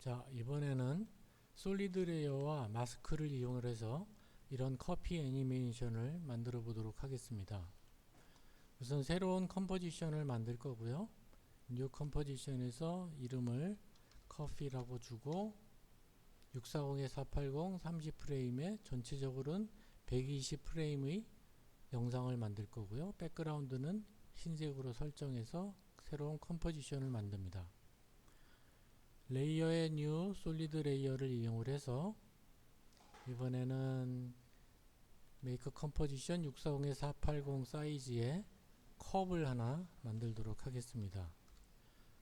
자, 이번에는 솔리드 레이어와 마스크를 이용을 해서 이런 커피 애니메이션을 만들어 보도록 하겠습니다. 우선 새로운 컴포지션을 만들 거고요. 뉴 컴포지션에서 이름을 커피라고 주고 640-480 30프레임에 전체적으로는 120프레임의 영상을 만들 거고요. 백그라운드는 흰색으로 설정해서 새로운 컴포지션을 만듭니다. 레이어의 뉴 솔리드 레이어를 이용을 해서 이번에는 메이크 컴포지션 640-480 사이즈의 컵을 하나 만들도록 하겠습니다.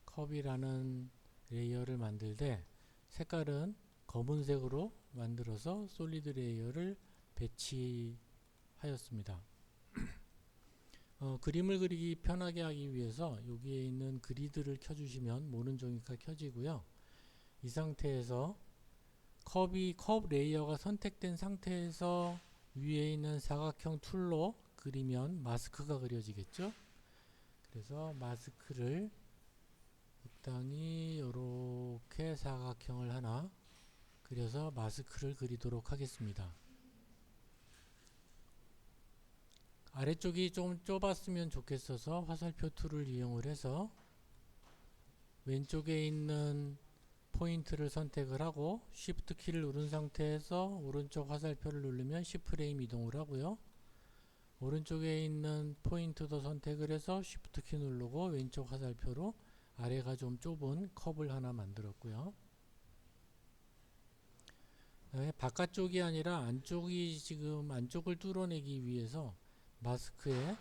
컵이라는 레이어를 만들 때 색깔은 검은색으로 만들어서 솔리드 레이어를 배치하였습니다. 그림을 그리기 편하게 하기 위해서 여기에 있는 그리드를 켜주시면 모는 종이가 켜지고요. 이 상태에서 컵 레이어가 선택된 상태에서 위에 있는 사각형 툴로 그리면 마스크가 그려지겠죠. 그래서 마스크를 적당히 이렇게 사각형을 하나 그려서 마스크를 그리도록 하겠습니다. 아래쪽이 좀 좁았으면 좋겠어서 화살표 툴을 이용을 해서 왼쪽에 있는 포인트를 선택을 하고 Shift 키를 누른 상태에서 오른쪽 화살표를 누르면 10프레임 이동을 하고요. 오른쪽에 있는 포인트도 선택을 해서 Shift 키 누르고 왼쪽 화살표로 아래가 좀 좁은 컵을 하나 만들었고요. 바깥쪽이 아니라 지금 안쪽을 뚫어내기 위해서 마스크의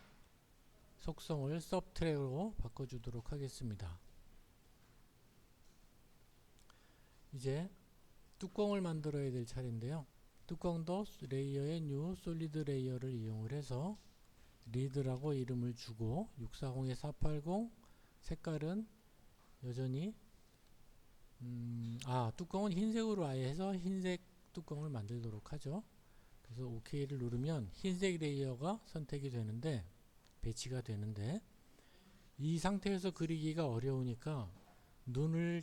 속성을 서브트랙으로 바꿔주도록 하겠습니다. 이제 뚜껑을 만들어야 될 차례인데요. 뚜껑도 레이어의 뉴 솔리드 레이어를 이용을 해서 리드라고 이름을 주고 640-480 색깔은 여전히 뚜껑은 흰색으로 아예 해서 흰색 뚜껑을 만들도록 하죠. 그래서 OK를 누르면 흰색 레이어가 선택이 되는데 배치가 되는데 이 상태에서 그리기가 어려우니까 눈을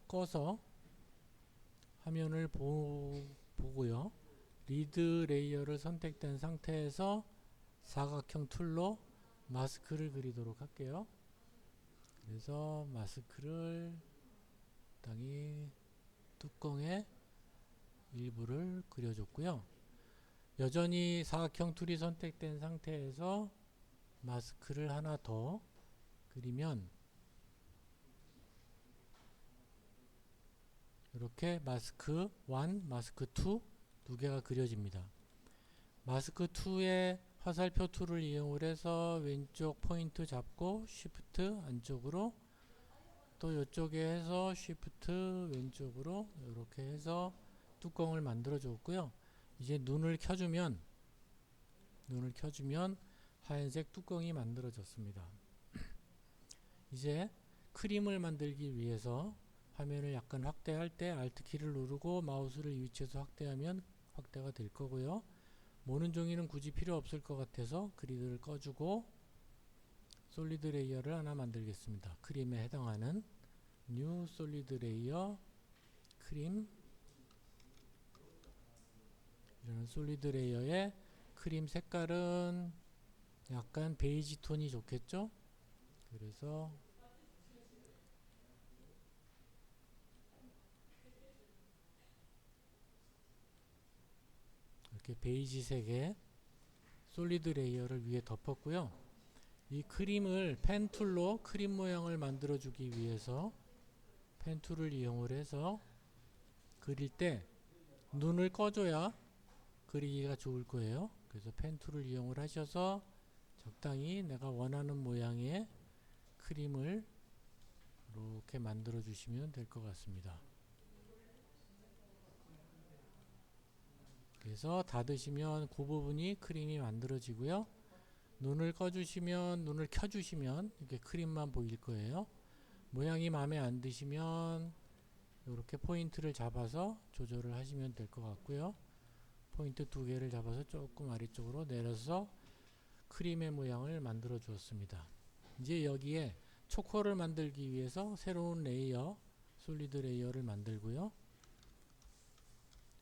꺼서 화면을 보고요. 리드 레이어를 선택된 상태에서 사각형 툴로 마스크를 그리도록 할게요. 그래서 마스크를 적당히 뚜껑의 일부를 그려줬고요. 여전히 사각형 툴이 선택된 상태에서 마스크를 하나 더 그리면 이렇게 마스크 1, 마스크 2 두 개가 그려집니다. 마스크 2의 화살표 툴을 이용을 해서 왼쪽 포인트 잡고 Shift 안쪽으로 또 이쪽에 해서 Shift 왼쪽으로 이렇게 해서 뚜껑을 만들어 줬고요. 이제 눈을 켜주면 하얀색 뚜껑이 만들어졌습니다. 이제 크림을 만들기 위해서 화면을 약간 확대할 때 Alt 키를 누르고 마우스를 이 위치에서 확대하면 확대가 될 거고요. 모는 종이는 굳이 필요 없을 것 같아서 그리드를 꺼주고 솔리드 레이어를 하나 만들겠습니다. 크림에 해당하는 뉴 솔리드 레이어 크림, 이런 솔리드 레이어의 크림 색깔은 약간 베이지 톤이 좋겠죠? 그래서 이렇게 베이지색의 솔리드 레이어를 위에 덮었고요. 이 크림을 펜 툴로 크림 모양을 만들어 주기 위해서 펜 툴을 이용을 해서 그릴 때 눈을 꺼줘야 그리기가 좋을 거예요. 그래서 펜 툴을 이용을 하셔서 적당히 내가 원하는 모양의 크림을 이렇게 만들어 주시면 될 것 같습니다. 그래서 닫으시면 그 부분이 크림이 만들어지고요. 눈을 켜주시면 이렇게 크림만 보일 거예요. 모양이 마음에 안 드시면 이렇게 포인트를 잡아서 조절을 하시면 될 것 같고요. 포인트 두 개를 잡아서 조금 아래쪽으로 내려서 크림의 모양을 만들어 주었습니다. 이제 여기에 초코를 만들기 위해서 새로운 레이어 솔리드 레이어를 만들고요.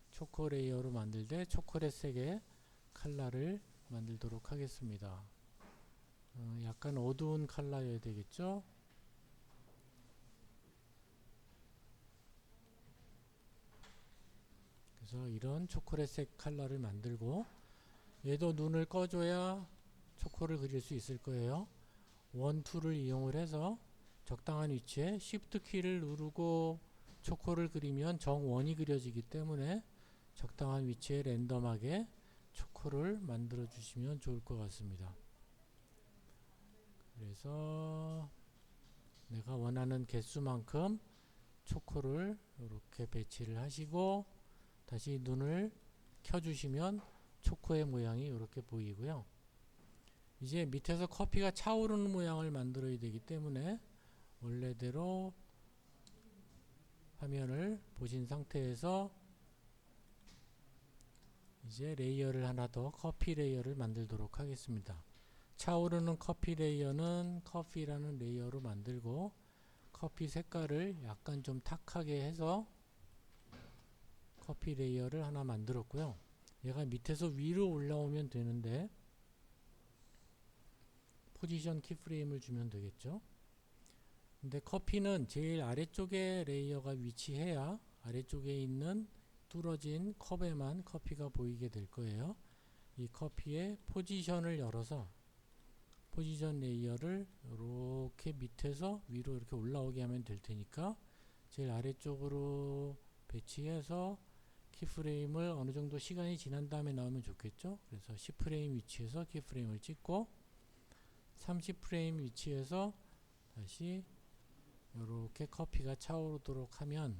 초코 레이어로 만들 때 초콜릿 색의 컬러를 만들도록 하겠습니다. 약간 어두운 컬러여야 되겠죠? 그래서 이런 초콜릿색 컬러를 만들고, 얘도 눈을 꺼줘야 초코를 그릴 수 있을 거예요. 원, 투를 이용을 해서 적당한 위치에 Shift 키를 누르고 초코를 그리면 정원이 그려지기 때문에 적당한 위치에 랜덤하게 초코를 만들어 주시면 좋을 것 같습니다. 그래서 내가 원하는 개수만큼 초코를 이렇게 배치를 하시고 다시 눈을 켜주시면 초코의 모양이 이렇게 보이고요. 이제 밑에서 커피가 차오르는 모양을 만들어야 되기 때문에 원래대로 화면을 보신 상태에서 이제 레이어를 하나 더, 커피 레이어를 만들도록 하겠습니다. 차오르는 커피 레이어는 커피라는 레이어로 만들고, 커피 색깔을 약간 좀 탁하게 해서 커피 레이어를 하나 만들었고요. 얘가 밑에서 위로 올라오면 되는데 포지션 키프레임을 주면 되겠죠. 근데 커피는 제일 아래쪽에 레이어가 위치해야 아래쪽에 있는 뚫어진 컵에만 커피가 보이게 될 거예요. 이 커피의 포지션을 열어서 포지션 레이어를 이렇게 밑에서 위로 이렇게 올라오게 하면 될 테니까 제일 아래쪽으로 배치해서 키프레임을 어느 정도 시간이 지난 다음에 나오면 좋겠죠. 그래서 10프레임 위치에서 키프레임을 찍고 30프레임 위치에서 다시 이렇게 커피가 차오르도록 하면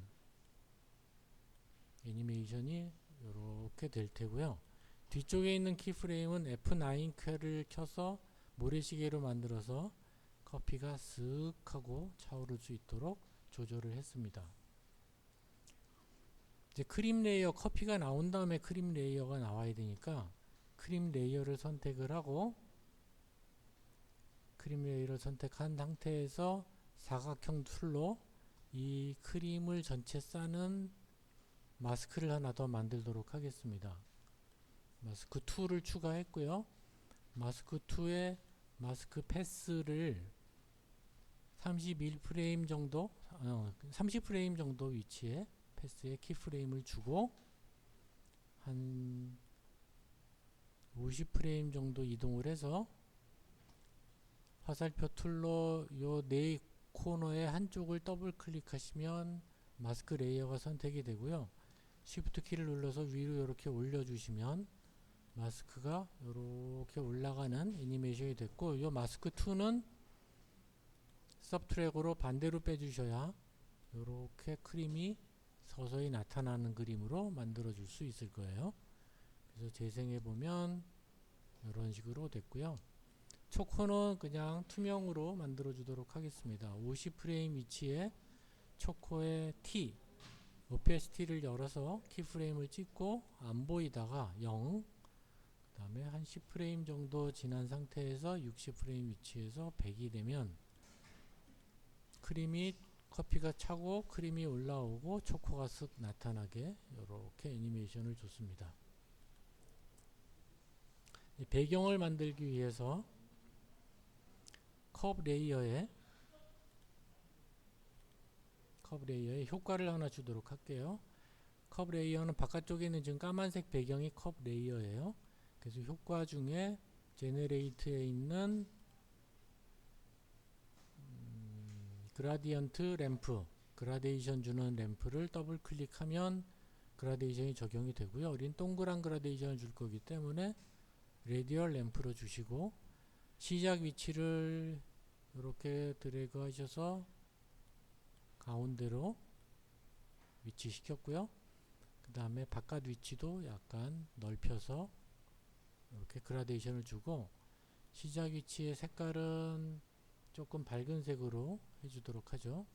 애니메이션이 이렇게 될 테고요. 뒤쪽에 있는 키프레임은 F9 퀘를 켜서 모래시계로 만들어서 커피가 쓱 하고 차오를 수 있도록 조절을 했습니다. 이제 크림 레이어, 커피가 나온 다음에 크림 레이어가 나와야 되니까 크림 레이어를 선택을 하고, 크림 레이어를 선택한 상태에서 사각형 툴로 이 크림을 전체 싸는 마스크를 하나 더 만들도록 하겠습니다. 마스크 2를 추가했고요. 마스크 2에 마스크 패스를 31프레임 정도, 30프레임 정도 위치에 패스에 키프레임을 주고 한 50프레임 정도 이동을 해서 화살표 툴로 요 네 코너의 한쪽을 더블 클릭하시면 마스크 레이어가 선택이 되고요. Shift 키를 눌러서 위로 이렇게 올려주시면 마스크가 이렇게 올라가는 애니메이션이 됐고, 요 마스크 2는 서브트랙으로 반대로 빼주셔야 이렇게 크림이 서서히 나타나는 그림으로 만들어 줄 수 있을 거예요. 그래서 재생해 보면 이런 식으로 됐고요. 초코는 그냥 투명으로 만들어 주도록 하겠습니다. 50프레임 위치에 초코의 T, 오페시티를 열어서 키프레임을 찍고 안 보이다가 0, 그 다음에 한 10프레임 정도 지난 상태에서 60프레임 위치에서 100이 되면 크림이, 커피가 차고 크림이 올라오고 초코가 쓱 나타나게 이렇게 애니메이션을 줬습니다. 배경을 만들기 위해서 컵 레이어에 효과를 하나 주도록 할게요. 컵 레이어는 바깥쪽에 있는 지금 까만색 배경이 컵 레이어예요. 그래서 효과 중에 제네레이트에 있는 그라디언트 램프, 그라데이션 주는 램프를 더블 클릭하면 그라데이션이 적용이 되고요. 우린 동그란 그라데이션을 줄 거기 때문에 레디얼 램프로 주시고, 시작 위치를 이렇게 드래그 하셔서 가운데로 위치시켰고요. 그 다음에 바깥 위치도 약간 넓혀서 이렇게 그라데이션을 주고, 시작 위치의 색깔은 조금 밝은 색으로 해주도록 하죠.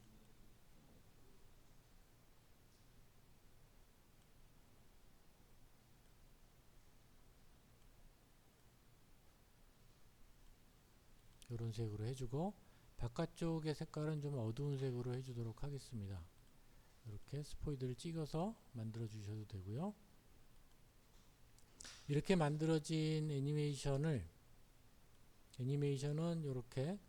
이런 색으로 해주고, 바깥쪽의 색깔은 좀 어두운 색으로 해주도록 하겠습니다. 이렇게 스포이드를 찍어서 만들어 주셔도 되고요. 이렇게 만들어진 애니메이션은 이렇게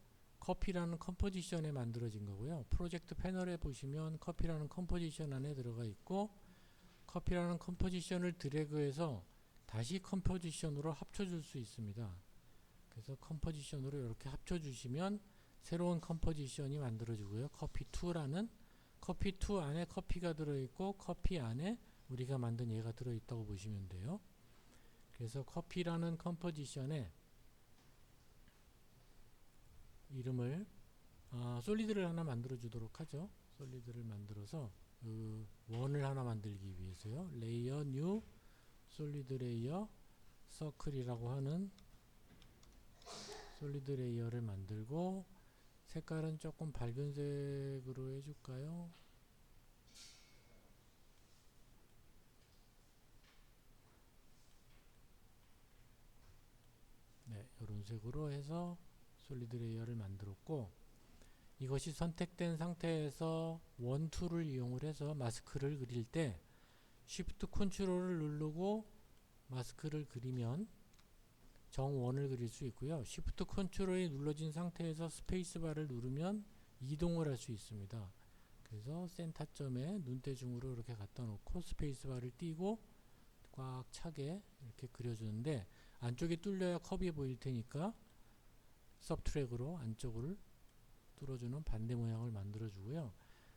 커피라는 컴포지션에 만들어진 거고요. 프로젝트 패널에 보시면 커피라는 컴포지션 안에 들어가 있고, 커피라는 컴포지션을 드래그해서 다시 컴포지션으로 합쳐줄 수 있습니다. 그래서 컴포지션으로 이렇게 합쳐주시면 새로운 컴포지션이 만들어지고요. 커피2라는 커피2 안에 커피가 들어있고, 커피 안에 우리가 만든 얘가 들어있다고 보시면 돼요. 그래서 커피라는 컴포지션에 이름을 솔리드를 하나 만들어 주도록 하죠. 솔리드를 만들어서 원을 하나 만들기 위해서요. 레이어 뉴 솔리드 레이어 서클이라고 하는 솔리드 레이어를 만들고, 색깔은 조금 밝은 색으로 해줄까요? 네, 이런 색으로 해서 솔리드 레이어를 만들었고, 이것이 선택된 상태에서 원 툴을 이용을 해서 마스크를 그릴 때 Shift 컨트롤을 누르고 마스크를 그리면 정원을 그릴 수 있고요. Shift 컨트롤이 눌러진 상태에서 스페이스바를 누르면 이동을 할 수 있습니다. 그래서 센터점에 눈대중으로 이렇게 갖다 놓고 스페이스바를 띄고 꽉 차게 이렇게 그려주는데, 안쪽이 뚫려야 컵이 보일 테니까 서브트랙으로 안쪽을 뚫어주는 반대 모양을 만들어 주고요.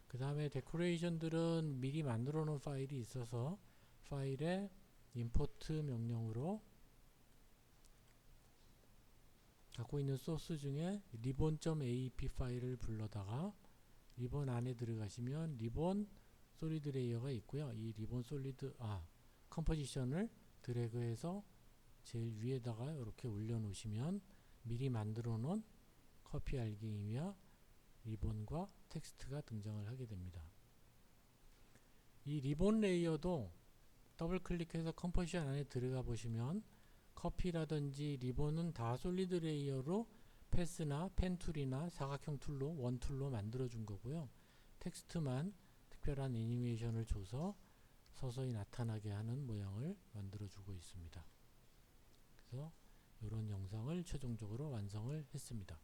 그 다음에 데코레이션들은 미리 만들어 놓은 파일이 있어서 파일에 임포트 명령으로 갖고 있는 소스 중에 ribbon.ap 파일을 불러다가 리본 안에 들어가시면 리본 솔리드 레이어가 있고요. 이 리본 솔리드 컴포지션을 드래그해서 제일 위에다가 이렇게 올려 놓으시면 미리 만들어 놓은 커피 알갱이와 리본과 텍스트가 등장을 하게 됩니다. 이 리본 레이어도 더블 클릭해서 컴포지션 안에 들어가 보시면 커피라든지 리본은 다 솔리드 레이어로 패스나 펜 툴이나 사각형 툴로 원 툴로 만들어 준 거고요. 텍스트만 특별한 애니메이션을 줘서 서서히 나타나게 하는 모양을 만들어 주고 있습니다. 그래서 이런 영상을 최종적으로 완성을 했습니다.